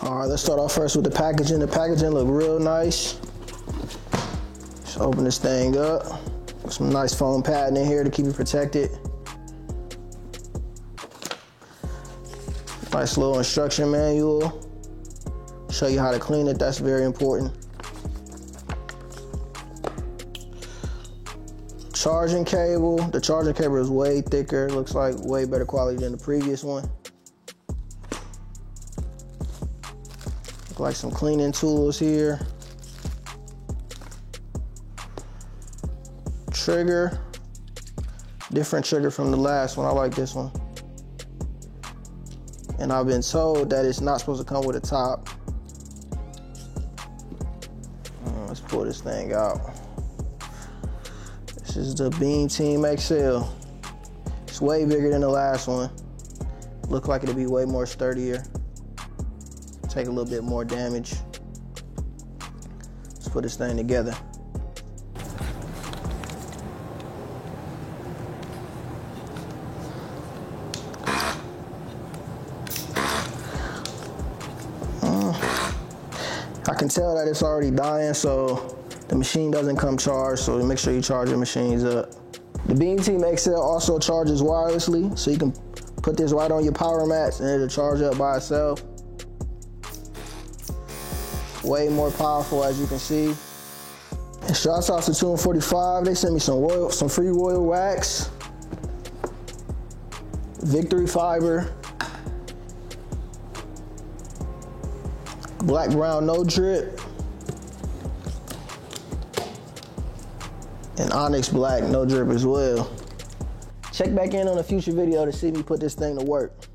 All right, let's start off first with the packaging. The packaging look real nice. Just open this thing up. Some nice foam padding in here to keep it protected. Nice little instruction manual. Show you how to clean it, that's very important. Charging cable. The charging cable is way thicker. Looks like way better quality than the previous one. Look like some cleaning tools here. Trigger. Different trigger from the last one. I like this one. And I've been told that it's not supposed to come with a top. Let's pull this thing out. This is the Beam Team XL. It's way bigger than the last one. Look like it'll be way more sturdier. Take a little bit more damage. Let's put this thing together. I can tell that it's already dying, so the machine doesn't come charged, so make sure you charge your machines up. The Beam Team XL also charges wirelessly, so you can put this right on your power mats and it'll charge up by itself. Way more powerful, as you can see. And shouts out to Tune 45. They sent me some free Royal wax, Victory Fiber, Black Brown No Drip, and Onyx Black No Drip as well. Check back in on a future video to see me put this thing to work.